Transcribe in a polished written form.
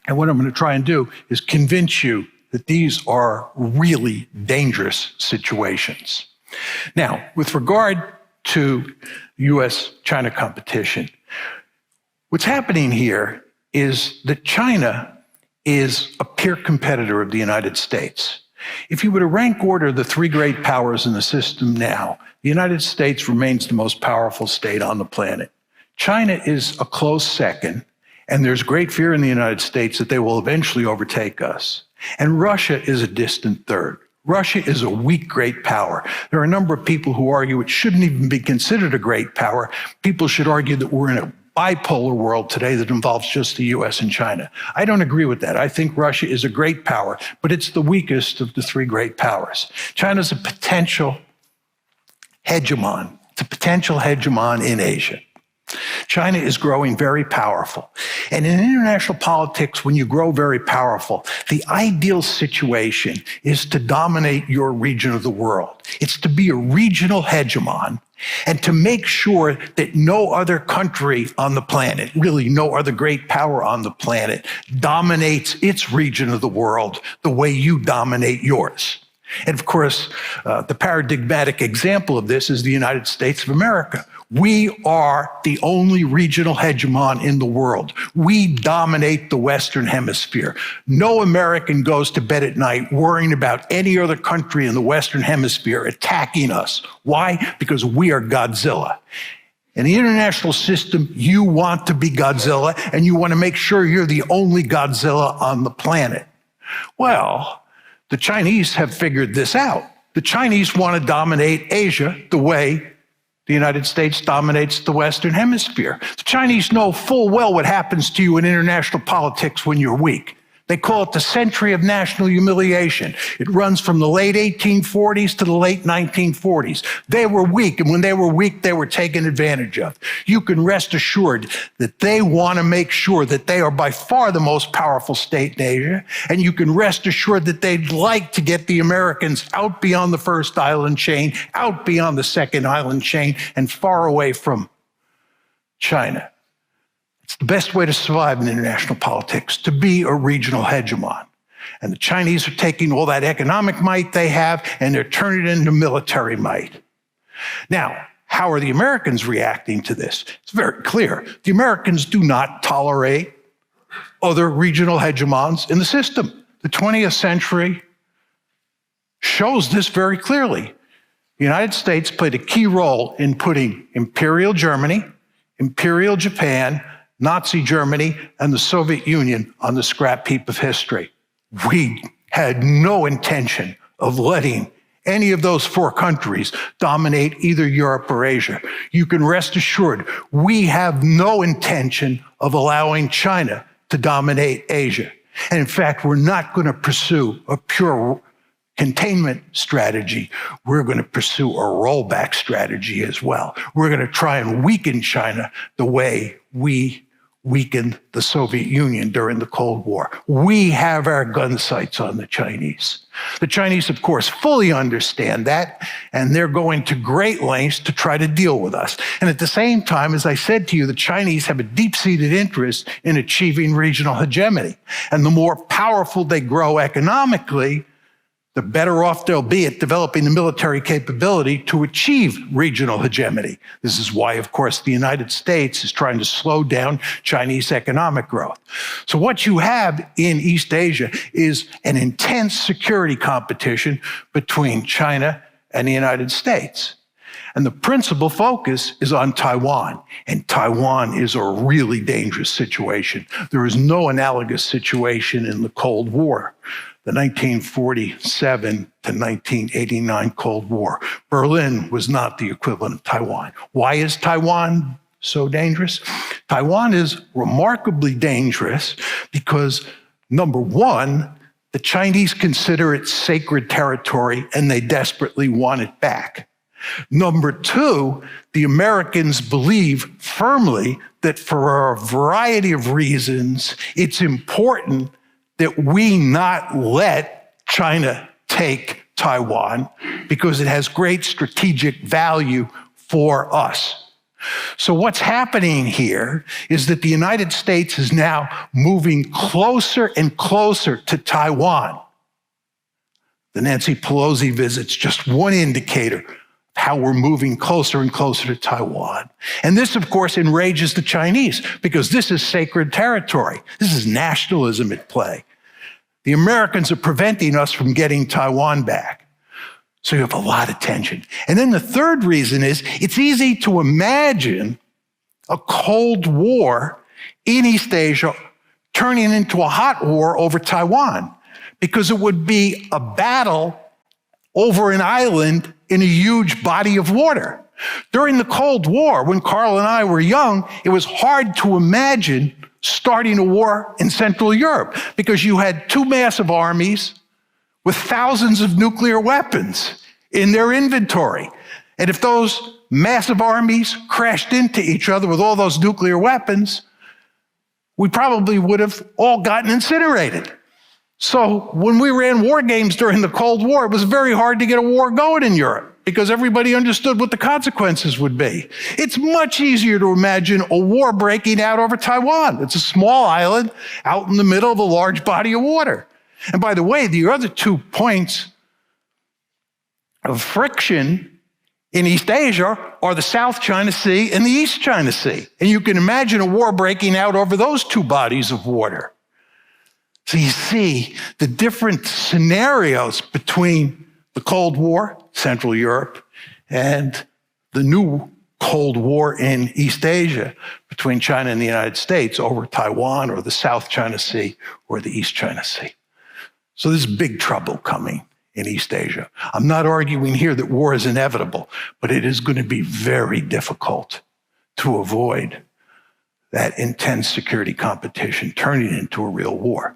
And what I'm going to try and do is convince you that these are really dangerous situations. Now, with regard to US-China competition, what's happening here is that China is a peer competitor of the United States. If you were to rank order the three great powers in the system now, the United States remains the most powerful state on the planet. China is a close second, and there's great fear in the United States that they will eventually overtake us. And Russia is a distant third. Russia is a weak great power. There are a number of people who argue it shouldn't even be considered a great power. People should argue that we're in a bipolar world today that involves just the US and China. I don't agree with that. I think Russia is a great power, but it's the weakest of the three great powers. China's a potential hegemon. It's a potential hegemon in Asia. China is growing very powerful. And in international politics, when you grow very powerful, the ideal situation is to dominate your region of the world. It's to be a regional hegemon and to make sure that no other country on the planet, really no other great power on the planet, dominates its region of the world the way you dominate yours. And of course, the paradigmatic example of this is the United States of America. We are the only regional hegemon in the world. We dominate the Western Hemisphere. No American goes to bed at night worrying about any other country in the Western Hemisphere attacking us. Why? Because we are Godzilla. In the international system, you want to be Godzilla, and you want to make sure you're the only Godzilla on the planet. Well, the Chinese have figured this out. The Chinese want to dominate Asia the way the United States dominates the Western Hemisphere. The Chinese know full well what happens to you in international politics when you're weak. They call it the century of national humiliation. It runs from the late 1840s to the late 1940s. They were weak, and when they were weak, they were taken advantage of. You can rest assured that they want to make sure that they are by far the most powerful state in Asia, and you can rest assured that they'd like to get the Americans out beyond the first island chain, out beyond the second island chain, and far away from China. It's the best way to survive in international politics, to be a regional hegemon. And the Chinese are taking all that economic might they have and they're turning it into military might. Now, how are the Americans reacting to this? It's very clear. The Americans do not tolerate other regional hegemons in the system. The 20th century shows this very clearly. The United States played a key role in putting Imperial Germany, Imperial Japan, Nazi Germany, and the Soviet Union on the scrap heap of history. We had no intention of letting any of those four countries dominate either Europe or Asia. You can rest assured, we have no intention of allowing China to dominate Asia. And in fact, we're not going to pursue a pure containment strategy. We're going to pursue a rollback strategy as well. We're going to try and weaken China the way we weakened the Soviet Union during the Cold War. We have our gun sights on the Chinese. The Chinese, of course, fully understand that, and they're going to great lengths to try to deal with us. And at the same time, as I said to you, the Chinese have a deep-seated interest in achieving regional hegemony. And the more powerful they grow economically, the better off they'll be at developing the military capability to achieve regional hegemony. This is why, of course, the United States is trying to slow down Chinese economic growth. So what you have in East Asia is an intense security competition between China and the United States. And the principal focus is on Taiwan. And Taiwan is a really dangerous situation. There is no analogous situation in the Cold War. The 1947 to 1989 Cold War. Berlin was not the equivalent of Taiwan. Why is Taiwan so dangerous? Taiwan is remarkably dangerous because, number one, the Chinese consider it sacred territory and they desperately want it back. Number two, the Americans believe firmly that for a variety of reasons, it's important that we not let China take Taiwan because it has great strategic value for us. So what's happening here is that the United States is now moving closer and closer to Taiwan. The Nancy Pelosi visit's just one indicator of how we're moving closer and closer to Taiwan. And this, of course, enrages the Chinese because this is sacred territory. This is nationalism at play. The Americans are preventing us from getting Taiwan back. So you have a lot of tension. And then the third reason is it's easy to imagine a Cold War in East Asia turning into a hot war over Taiwan, because it would be a battle over an island in a huge body of water. During the Cold War, when Carl and I were young, it was hard to imagine starting a war in Central Europe because you had two massive armies with thousands of nuclear weapons in their inventory. And if those massive armies crashed into each other with all those nuclear weapons, we probably would have all gotten incinerated. So when we ran war games during the Cold War, it was very hard to get a war going in Europe because everybody understood what the consequences would be. It's much easier to imagine a war breaking out over Taiwan. It's a small island out in the middle of a large body of water. And by the way, the other 2 points of friction in East Asia are the South China Sea and the East China Sea. And you can imagine a war breaking out over those two bodies of water. So you see the different scenarios between the Cold War, Central Europe, and the new Cold War in East Asia between China and the United States over Taiwan or the South China Sea or the East China Sea. So there's big trouble coming in East Asia. I'm not arguing here that war is inevitable, but it is going to be very difficult to avoid that intense security competition turning into a real war.